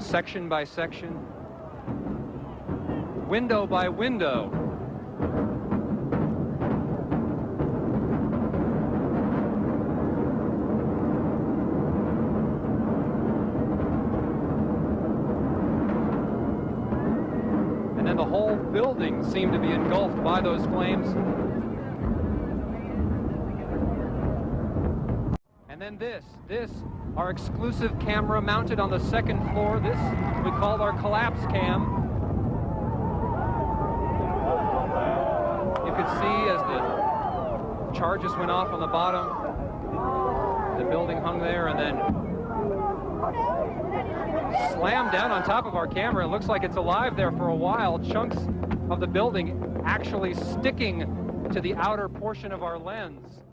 section by section, window by window. And then the whole building seemed to be engulfed by those flames. And then this, our exclusive camera mounted on the second floor. This we called our collapse cam. You could see as the charges went off on the bottom, the building hung there and then slammed down on top of our camera. It looks like it's alive there for a while. Chunks of the building actually sticking to the outer portion of our lens.